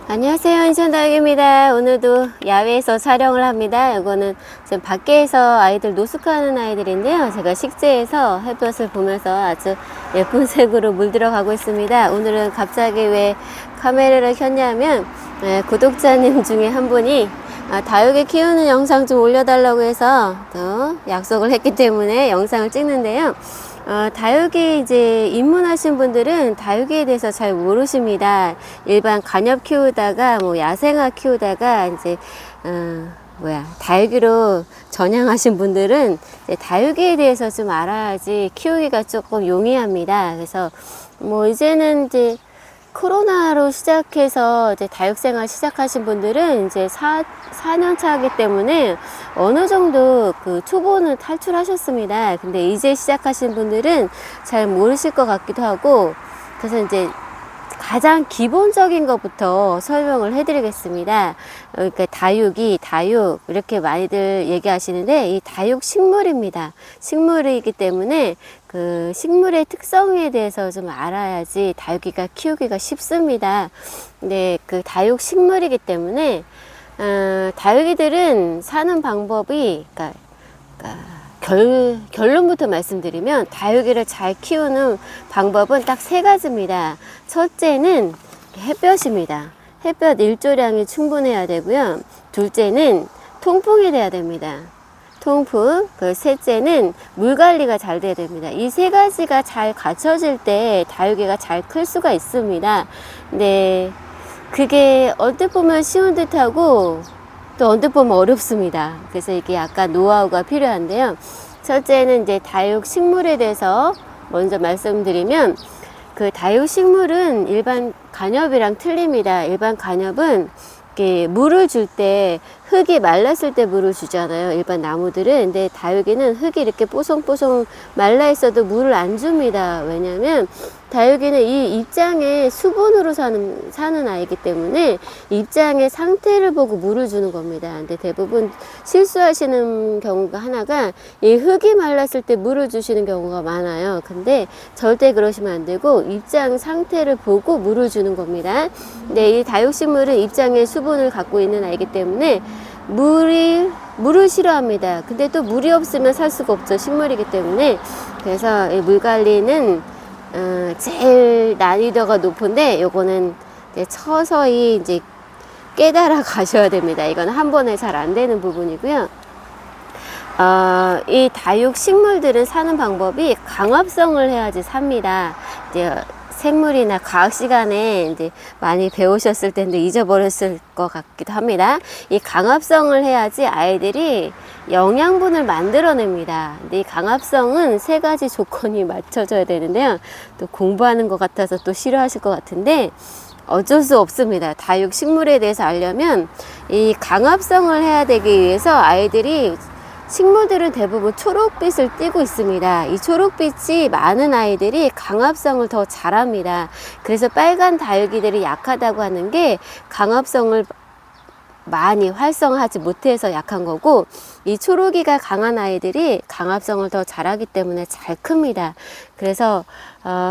안녕하세요, 인천다육입니다. 오늘도 야외에서 촬영을 합니다. 이거는 지금 밖에서 아이들 노숙하는 아이들인데요. 제가 식재해서 햇볕을 보면서 아주 예쁜 색으로 물들어 가고 있습니다. 오늘은 갑자기 왜 카메라를 켰냐면 구독자님 중에 한 분이 다육이 키우는 영상 좀 올려달라고 해서 또 약속을 했기 때문에 영상을 찍는데요. 다육이 이제 입문하신 분들은 다육이에 대해서 잘 모르십니다. 일반 간엽 키우다가 뭐 야생화 키우다가 이제 다육이로 전향하신 분들은 이제 다육이에 대해서 좀 알아야지 키우기가 조금 용이합니다. 그래서 뭐 이제는 이제 코로나로 시작해서 이제 다육생활 시작하신 분들은 이제 4년 차이기 때문에 어느 정도 그 초보는 탈출하셨습니다. 근데 이제 시작하신 분들은 잘 모르실 것 같기도 하고, 그래서 이제 가장 기본적인 것부터 설명을 해드리겠습니다. 그러니까 다육 이렇게 많이들 얘기하시는데 이 다육 식물입니다. 식물이기 때문에 그 식물의 특성에 대해서 좀 알아야지 다육이가 키우기가 쉽습니다. 근데 그 다육 식물이기 때문에 다육이들은 사는 방법이 결론부터 말씀드리면 다육이를 잘 키우는 방법은 딱 세 가지입니다. 첫째는 햇볕입니다. 햇볕 일조량이 충분해야 되고요. 둘째는 통풍이 돼야 됩니다. 통풍. 그 셋째는 물 관리가 잘 돼야 됩니다. 이 세 가지가 잘 갖춰질 때 다육이가 잘 클 수가 있습니다. 네, 그게 언뜻 보면 쉬운 듯하고 또 언뜻 보면 어렵습니다. 그래서 이게 약간 노하우가 필요한데요. 첫째는 이제 다육 식물에 대해서 먼저 말씀드리면, 그 다육 식물은 일반 간엽이랑 틀립니다. 일반 간엽은 이렇게 물을 줄 때 흙이 말랐을 때 물을 주잖아요. 일반 나무들은. 근데 다육이는 흙이 이렇게 뽀송뽀송 말라 있어도 물을 안 줍니다. 왜냐면 다육이는 이 입장에 수분으로 사는 아이기 때문에 입장의 상태를 보고 물을 주는 겁니다. 근데 대부분 실수하시는 경우가 하나가 이 흙이 말랐을 때 물을 주시는 경우가 많아요. 근데 절대 그러시면 안 되고 입장 상태를 보고 물을 주는 겁니다. 근데 이 다육식물은 입장에 수분을 갖고 있는 아이기 때문에 물을 싫어합니다. 근데 또 물이 없으면 살 수가 없죠. 식물이기 때문에. 그래서 이 물 관리는 제일 난이도가 높은데 요거는 이제 서서히 이제 깨달아 가셔야 됩니다. 이건 한 번에 잘 안 되는 부분이고요. 이 다육 식물들은 사는 방법이 강압성을 해야지 삽니다. 이제 생물이나 과학 시간에 이제 많이 배우셨을 텐데 잊어버렸을 것 같기도 합니다. 이 강압성을 해야지 아이들이 영양분을 만들어냅니다. 근데 이 강압성은 세 가지 조건이 맞춰져야 되는데요. 또 공부하는 것 같아서 또 싫어하실 것 같은데 어쩔 수 없습니다. 다육 식물에 대해서 알려면 이 강압성을 해야 되기 위해서 아이들이 식물들은 대부분 초록빛을 띠고 있습니다. 이 초록빛이 많은 아이들이 강압성을 더 잘합니다. 그래서 빨간 다육이들이 약하다고 하는 게 강압성을 많이 활성화하지 못해서 약한 거고, 이 초록이가 강한 아이들이 강압성을 더 잘하기 때문에 잘 큽니다. 그래서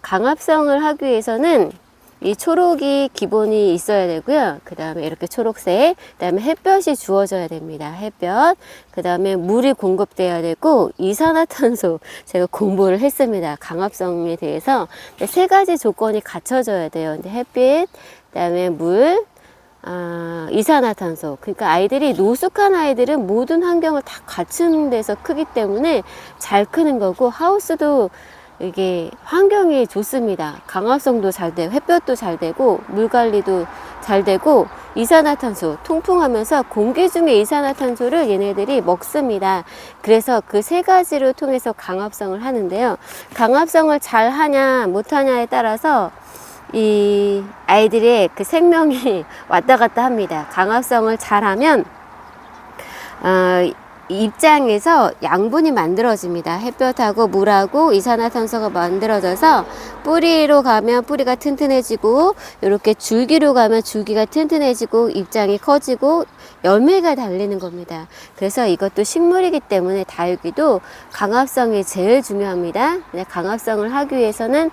강압성을 하기 위해서는 이 초록이 기본이 있어야 되고요. 그 다음에 이렇게 초록색, 그 다음에 햇볕이 주어져야 됩니다. 햇볕, 그 다음에 물이 공급돼야 되고, 이산화탄소, 제가 공부를 했습니다. 강압성에 대해서. 세 가지 조건이 갖춰져야 돼요. 근데 햇빛, 그 다음에 물, 이산화탄소. 그러니까 아이들이 노숙한 아이들은 모든 환경을 다 갖춘 데서 크기 때문에 잘 크는 거고, 하우스도 이게 환경이 좋습니다. 강압성도 잘 되고 햇볕도 잘 되고 물 관리도 잘 되고 이산화탄소 통풍하면서 공기 중에 이산화탄소를 얘네들이 먹습니다. 그래서 그 세 가지를 통해서 강압성을 하는데요. 강압성을 잘 하냐 못하냐에 따라서 이 아이들의 그 생명이 왔다 갔다 합니다. 강압성을 잘하면 입장에서 양분이 만들어집니다. 햇볕하고 물하고 이산화탄소가 만들어져서 뿌리로 가면 뿌리가 튼튼해지고, 이렇게 줄기로 가면 줄기가 튼튼해지고 입장이 커지고 열매가 달리는 겁니다. 그래서 이것도 식물이기 때문에 다육이도 강압성이 제일 중요합니다. 강압성을 하기 위해서는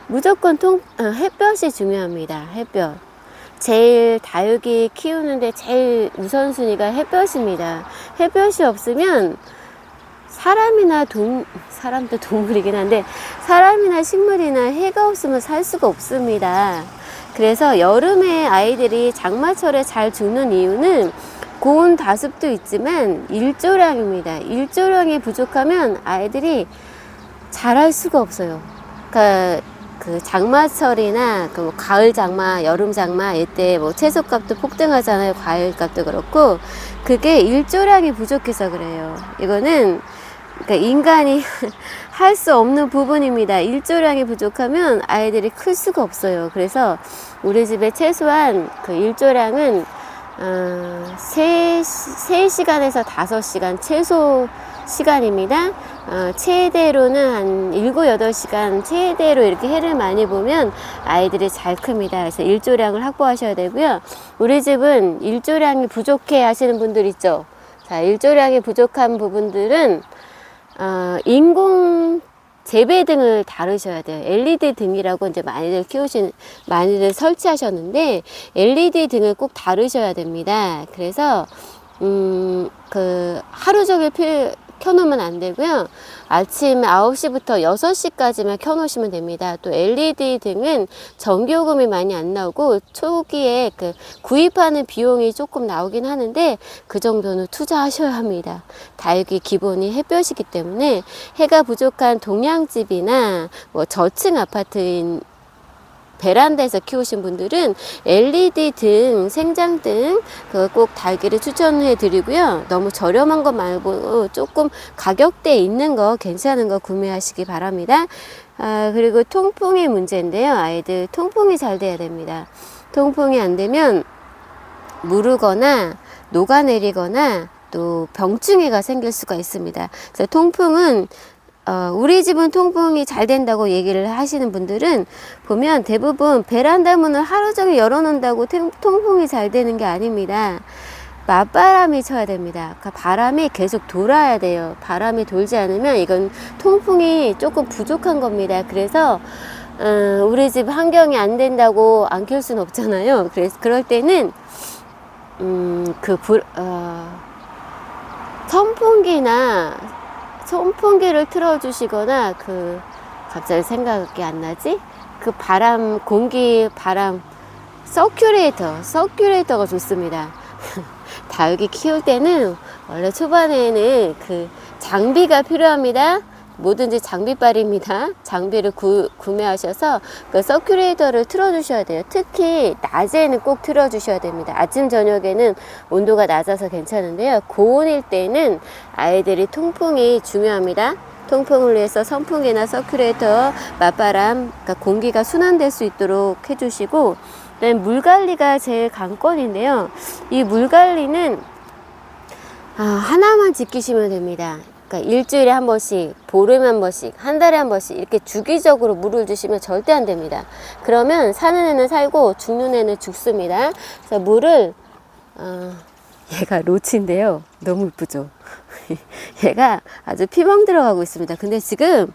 무조건 햇볕이 중요합니다. 햇볕. 제일 다육이 키우는데 제일 우선순위가 햇볕입니다. 햇볕이 없으면 사람도 동물이긴 한데 사람이나 식물이나 해가 없으면 살 수가 없습니다. 그래서 여름에 아이들이 장마철에 잘 죽는 이유는 고온 다습도 있지만 일조량입니다. 일조량이 부족하면 아이들이 자랄 수가 없어요. 그러니까 그 장마철이나 그 뭐 가을 장마, 여름 장마 이때 뭐 채소값도 폭등하잖아요. 과일값도 그렇고 그게 일조량이 부족해서 그래요. 이거는 그러니까 인간이 할 수 없는 부분입니다. 일조량이 부족하면 아이들이 클 수가 없어요. 그래서 우리 집에 최소한 그 일조량은 3시간에서 5시간 최소 시간입니다. 최대로는 한 7, 8시간 최대로 이렇게 해를 많이 보면 아이들이 잘 큽니다. 그래서 일조량을 확보하셔야 되고요. 우리 집은 일조량이 부족해 하시는 분들 있죠. 자, 일조량이 부족한 부분들은 인공 재배등을 다루셔야 돼요. LED 등이라고 이제 많이들 설치하셨는데 LED 등을 꼭 다루셔야 됩니다. 그래서 하루 종일 켜놓으면 안 되고요. 아침 9시부터 6시까지만 켜놓으시면 됩니다. 또 LED 등은 전기요금이 많이 안 나오고 초기에 그 구입하는 비용이 조금 나오긴 하는데 그 정도는 투자하셔야 합니다. 다육이 기본이 햇볕이기 때문에 해가 부족한 동양집이나 뭐 저층 아파트인 베란다에서 키우신 분들은 LED 등, 생장등 그거 꼭 달기를 추천해 드리고요. 너무 저렴한 거 말고 조금 가격대 있는 거 괜찮은 거 구매하시기 바랍니다. 그리고 통풍의 문제인데요. 아이들 통풍이 잘 돼야 됩니다. 통풍이 안 되면 무르거나 녹아내리거나 또 병충해가 생길 수가 있습니다. 그래서 통풍은 우리 집은 통풍이 잘 된다고 얘기를 하시는 분들은 보면 대부분 베란다 문을 하루 종일 열어놓는다고 통풍이 잘 되는 게 아닙니다. 맞바람이 쳐야 됩니다. 그러니까 바람이 계속 돌아야 돼요. 바람이 돌지 않으면 이건 통풍이 조금 부족한 겁니다. 그래서 우리 집 환경이 안 된다고 안 키울 수는 없잖아요. 그래서 그럴 때는 선풍기를 틀어주시거나 갑자기 생각이 안 나지? 서큘레이터가 좋습니다. 다육이 키울 때는 원래 초반에는 장비가 필요합니다. 뭐든지 장비빨입니다. 장비를 구매하셔서 그 서큘레이터를 틀어주셔야 돼요. 특히 낮에는 꼭 틀어주셔야 됩니다. 아침 저녁에는 온도가 낮아서 괜찮은데요. 고온일 때는 아이들이 통풍이 중요합니다. 통풍을 위해서 선풍기나 서큘레이터, 맞바람, 그러니까 공기가 순환될 수 있도록 해주시고, 그다음에 물 관리가 제일 관건인데요. 이 물 관리는 하나만 지키시면 됩니다. 그러니까 일주일에 한 번씩, 보름에 한 번씩, 한 달에 한 번씩 이렇게 주기적으로 물을 주시면 절대 안 됩니다. 그러면 사는 애는 살고 죽는 애는 죽습니다. 그래서 물을 얘가 로치인데요. 너무 이쁘죠? 얘가 아주 피멍 들어가고 있습니다. 근데 지금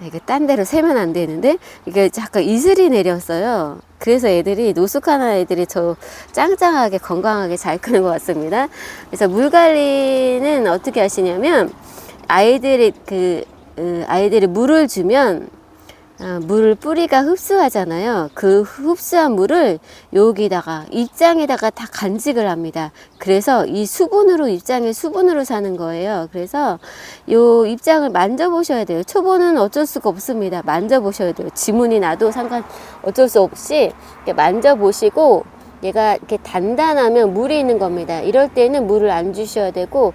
이게 딴 데로 세면 안 되는데 이게 잠깐 이슬이 내렸어요. 그래서 노숙하는 애들이 저 짱짱하게 건강하게 잘 크는 것 같습니다. 그래서 물 관리는 어떻게 하시냐면 아이들이 물을 주면 물 뿌리가 흡수하잖아요. 그 흡수한 물을 여기다가 입장에다가 다 간직을 합니다. 그래서 이 입장에 수분으로 사는 거예요. 그래서 요 입장을 만져보셔야 돼요. 초보는 어쩔 수가 없습니다. 만져보셔야 돼요. 지문이 나도 어쩔 수 없이 이렇게 만져보시고 얘가 이렇게 단단하면 물이 있는 겁니다. 이럴 때는 물을 안 주셔야 되고,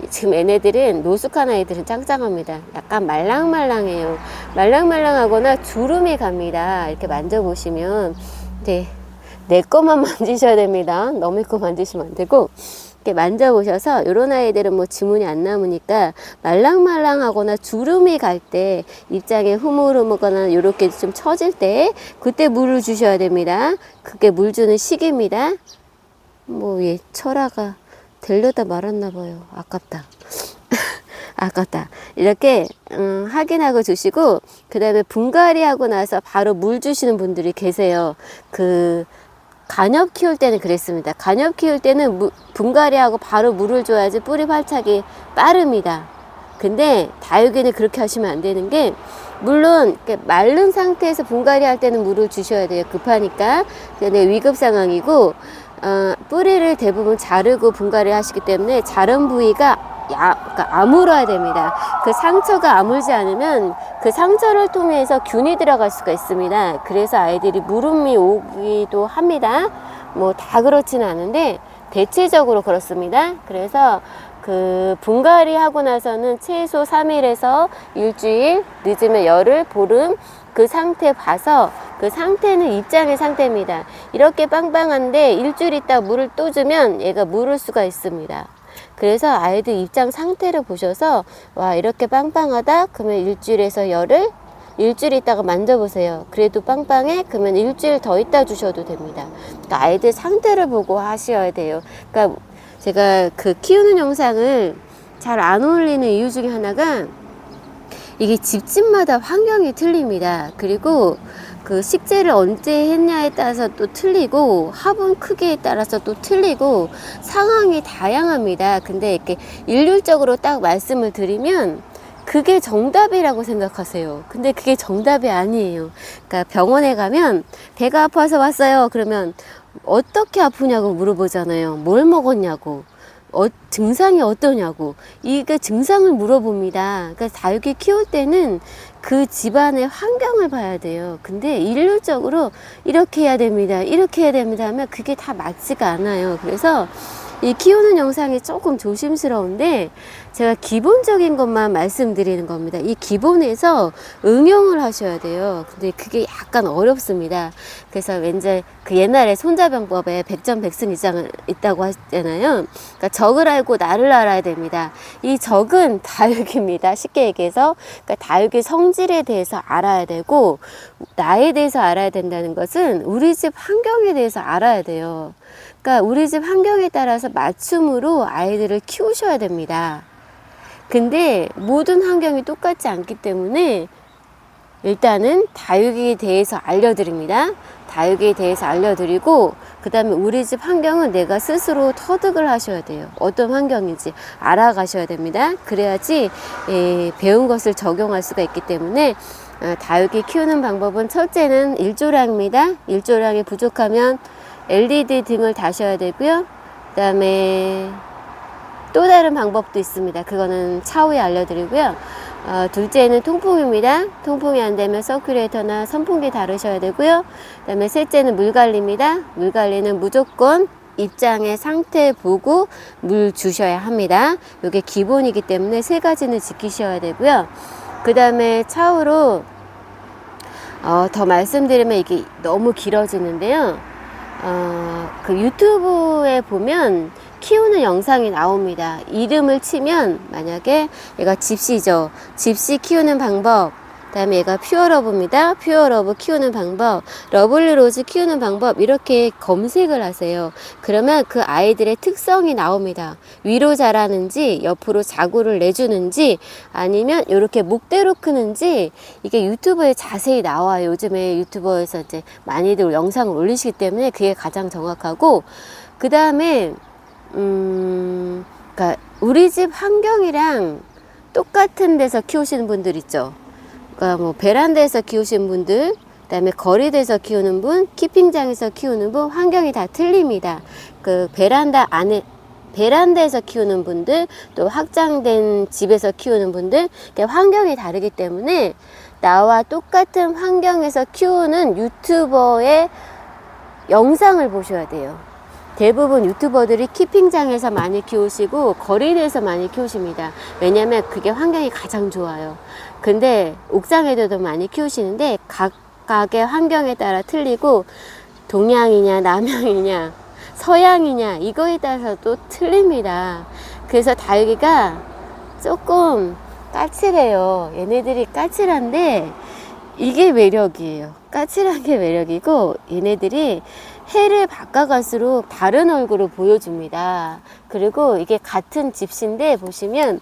지금 얘네들은 노숙한 아이들은 짱짱합니다. 약간 말랑말랑해요. 말랑말랑하거나 주름이 갑니다. 이렇게 만져보시면 내 것만 만지셔야 됩니다. 남의 거 만지시면 안 되고, 이렇게 만져보셔서 이런 아이들은 뭐 지문이 안 남으니까 말랑말랑하거나 주름이 갈 때 입장에 흐물흐물거나 이렇게 좀 처질 때 그때 물을 주셔야 됩니다. 그게 물 주는 시기입니다. 뭐 얘 철아가 데려다 말았나 봐요. 아깝다. 아깝다. 이렇게 확인하고 주시고, 그 다음에 분갈이 하고 나서 바로 물 주시는 분들이 계세요. 간엽 키울 때는 그랬습니다. 간엽 키울 때는 분갈이하고 바로 물을 줘야지 뿌리 활착이 빠릅니다. 근데 다육이는 그렇게 하시면 안 되는 게, 물론 마른 상태에서 분갈이 할 때는 물을 주셔야 돼요. 급하니까. 근데 위급 상황이고, 뿌리를 대부분 자르고 분갈이 하시기 때문에 자른 부위가 그러니까 아물어야 됩니다. 그 상처가 아물지 않으면 그 상처를 통해서 균이 들어갈 수가 있습니다. 그래서 아이들이 물음이 오기도 합니다. 뭐 다 그렇지는 않은데 대체적으로 그렇습니다. 그래서 그 분갈이 하고 나서는 최소 3일에서 일주일, 늦으면 열흘, 보름, 그 상태 봐서, 그 상태는 입장의 상태입니다. 이렇게 빵빵한데 일주일 있다 물을 또 주면 얘가 물을 수가 있습니다. 그래서 아이들 입장 상태를 보셔서, 와, 이렇게 빵빵하다? 그러면 일주일에서 열흘? 일주일 있다가 만져보세요. 그래도 빵빵해? 그러면 일주일 더 있다 주셔도 됩니다. 그러니까 아이들 상태를 보고 하셔야 돼요. 그러니까 제가 그 키우는 영상을 잘 안 올리는 이유 중에 하나가, 이게 집집마다 환경이 틀립니다. 그리고 그 식재를 언제 했냐에 따라서 또 틀리고, 화분 크기에 따라서 또 틀리고, 상황이 다양합니다. 근데 이렇게 일률적으로 딱 말씀을 드리면 그게 정답이라고 생각하세요. 근데 그게 정답이 아니에요. 그러니까 병원에 가면 배가 아파서 왔어요. 그러면 어떻게 아프냐고 물어보잖아요. 뭘 먹었냐고. 증상이 어떠냐고. 이게 증상을 물어봅니다. 그러니까 다육이 키울 때는 그 집안의 환경을 봐야 돼요. 근데 일률적으로 이렇게 해야 됩니다, 이렇게 해야 됩니다 하면 그게 다 맞지가 않아요. 그래서 이 키우는 영상이 조금 조심스러운데 제가 기본적인 것만 말씀드리는 겁니다. 이 기본에서 응용을 하셔야 돼요. 근데 그게 약간 어렵습니다. 그래서 왠지 그 옛날에 손자병법에 백전백승이장 있다고 하잖아요. 그러니까 적을 알고 나를 알아야 됩니다. 이 적은 다육입니다. 쉽게 얘기해서. 그러니까 다육의 성질에 대해서 알아야 되고, 나에 대해서 알아야 된다는 것은 우리 집 환경에 대해서 알아야 돼요. 그러니까 우리 집 환경에 따라서 맞춤으로 아이들을 키우셔야 됩니다. 근데 모든 환경이 똑같지 않기 때문에 일단은 다육이에 대해서 알려드립니다. 다육이에 대해서 알려드리고, 그 다음에 우리 집 환경은 내가 스스로 터득을 하셔야 돼요. 어떤 환경인지 알아가셔야 됩니다. 그래야지 배운 것을 적용할 수가 있기 때문에 다육이 키우는 방법은, 첫째는 일조량입니다. 일조량이 부족하면 LED 등을 다셔야 되고요. 그 다음에 또 다른 방법도 있습니다. 그거는 차후에 알려드리고요. 둘째는 통풍입니다. 통풍이 안 되면 서큘레이터나 선풍기 다루셔야 되고요. 그 다음에 셋째는 물 관리입니다. 물 관리는 무조건 입장의 상태 보고 물 주셔야 합니다. 이게 기본이기 때문에 세 가지는 지키셔야 되고요. 그 다음에 차후로 더 말씀드리면 이게 너무 길어지는데요. 그 유튜브에 보면 키우는 영상이 나옵니다. 이름을 치면, 만약에 얘가 집시죠. 집시 키우는 방법. 그 다음에 얘가 퓨어러브입니다. 퓨어러브 키우는 방법. 러블리 로즈 키우는 방법. 이렇게 검색을 하세요. 그러면 그 아이들의 특성이 나옵니다. 위로 자라는지, 옆으로 자구를 내주는지, 아니면 이렇게 목대로 크는지, 이게 유튜브에 자세히 나와요. 요즘에 유튜버에서 이제 많이들 영상을 올리시기 때문에 그게 가장 정확하고, 그 다음에 그러니까 우리 집 환경이랑 똑같은 데서 키우시는 분들 있죠. 그러니까 뭐 베란다에서 키우시는 분들, 그 다음에 거리대에서 키우는 분, 키핑장에서 키우는 분, 환경이 다 틀립니다. 그 베란다에서 키우는 분들, 또 확장된 집에서 키우는 분들, 환경이 다르기 때문에 나와 똑같은 환경에서 키우는 유튜버의 영상을 보셔야 돼요. 대부분 유튜버들이 키핑장에서 많이 키우시고 거리대에서 많이 키우십니다. 왜냐면 그게 환경이 가장 좋아요. 근데 옥상에도 많이 키우시는데 각각의 환경에 따라 틀리고, 동양이냐 남양이냐 서양이냐 이거에 따라서 또 틀립니다. 그래서 다육이가 조금 까칠해요. 얘네들이 까칠한데 이게 매력이에요. 까칠한 게 매력이고, 얘네들이 해를 바꿔갈수록 다른 얼굴을 보여줍니다. 그리고 이게 같은 집시인데 보시면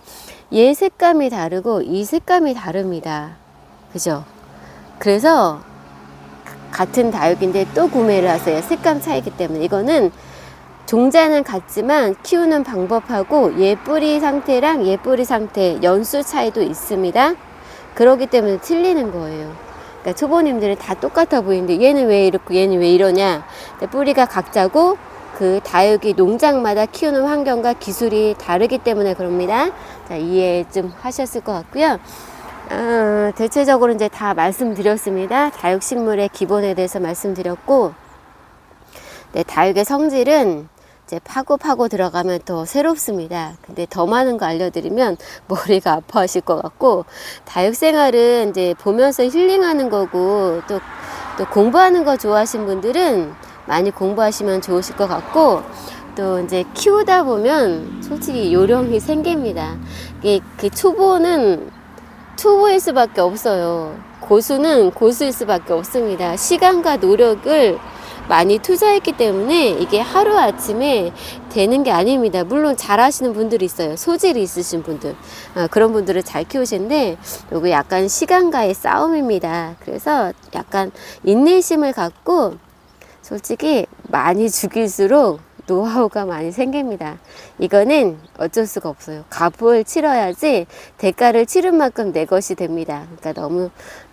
얘 색감이 다르고 이 색감이 다릅니다. 그죠? 그래서 같은 다육인데 또 구매를 하세요. 색감 차이기 때문에. 이거는 종자는 같지만 키우는 방법하고 예뿌리 상태랑 예뿌리 상태 연수 차이도 있습니다. 그렇기 때문에 틀리는 거예요. 그러니까 초보님들은 다 똑같아 보이는데 얘는 왜 이렇고 얘는 왜 이러냐. 뿌리가 각자고 그 다육이 농장마다 키우는 환경과 기술이 다르기 때문에 그럽니다. 자, 이해 좀 하셨을 것 같고요. 대체적으로 이제 다 말씀드렸습니다. 다육식물의 기본에 대해서 말씀드렸고, 네, 다육의 성질은 이제 파고 들어가면 더 새롭습니다. 근데 더 많은 거 알려드리면 머리가 아파하실 것 같고, 다육 생활은 이제 보면서 힐링하는 거고, 또 공부하는 거 좋아하신 분들은 많이 공부하시면 좋으실 것 같고, 또 이제 키우다 보면 솔직히 요령이 생깁니다. 그 초보는 초보일 수밖에 없어요. 고수는 고수일 수밖에 없습니다. 시간과 노력을 많이 투자했기 때문에 이게 하루아침에 되는 게 아닙니다. 물론 잘하시는 분들이 있어요. 소질이 있으신 분들. 그런 분들을 잘 키우시는데 요거 약간 시간과의 싸움입니다. 그래서 약간 인내심을 갖고 솔직히 많이 죽일수록 노하우가 많이 생깁니다. 이거는 어쩔 수가 없어요. 값을 치러야지 대가를 치른 만큼 내 것이 됩니다. 그러니까 너무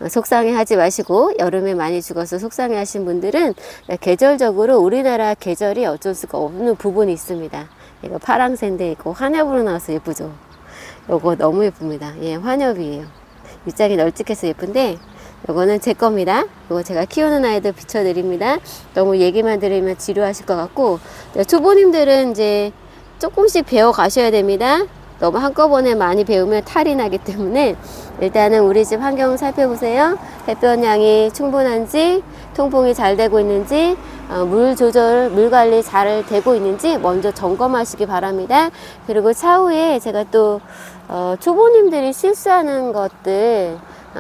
속상해 하지 마시고, 여름에 많이 죽어서 속상해 하신 분들은 계절적으로 우리나라 계절이 어쩔 수가 없는 부분이 있습니다. 이거 파랑새인데 이거 환엽으로 나와서 예쁘죠? 이거 너무 예쁩니다. 예, 환엽이에요. 윗장이 널찍해서 예쁜데 요거는 제 겁니다. 요거 제가 키우는 아이들 비춰드립니다. 너무 얘기만 들으면 지루하실 것 같고, 초보님들은 이제 조금씩 배워 가셔야 됩니다. 너무 한꺼번에 많이 배우면 탈이 나기 때문에 일단은 우리 집 환경 살펴보세요. 햇볕량이 충분한지, 통풍이 잘 되고 있는지, 물 조절, 물 관리 잘 되고 있는지 먼저 점검하시기 바랍니다. 그리고 차후에 제가 또 초보님들이 실수하는 것들,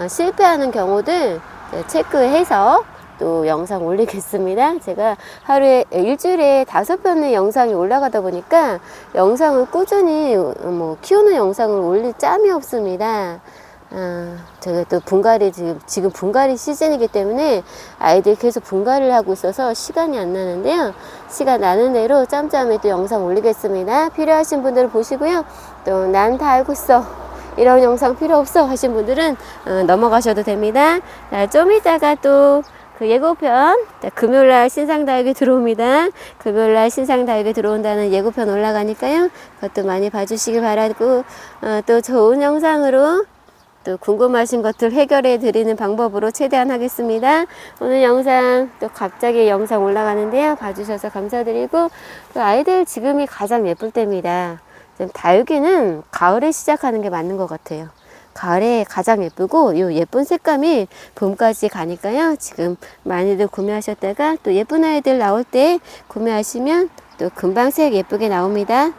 실패하는 경우들 체크해서 또 영상 올리겠습니다. 제가 하루에 일주일에 5편의 영상이 올라가다 보니까 영상을 꾸준히 키우는 영상을 올릴 짬이 없습니다. 제가 또 분갈이 지금 분갈이 시즌이기 때문에 아이들 계속 분갈이를 하고 있어서 시간이 안 나는데요. 시간 나는 대로 짬짬이 또 영상 올리겠습니다. 필요하신 분들 보시고요. 또 난 다 알고 있어, 이런 영상 필요 없어 하신 분들은 넘어가셔도 됩니다. 자, 좀 이따가 또 그 예고편, 금요일날 신상다육이 들어옵니다. 금요일날 신상다육이 들어온다는 예고편 올라가니까요. 그것도 많이 봐주시기 바라고, 또 좋은 영상으로 또 궁금하신 것들 해결해 드리는 방법으로 최대한 하겠습니다. 오늘 영상 또 갑자기 영상 올라가는데요. 봐주셔서 감사드리고, 또 아이들 지금이 가장 예쁠 때입니다. 다육이는 가을에 시작하는 게 맞는 것 같아요. 가을에 가장 예쁘고, 요 예쁜 색감이 봄까지 가니까요. 지금 많이들 구매하셨다가 또 예쁜 아이들 나올 때 구매하시면 또 금방 색 예쁘게 나옵니다.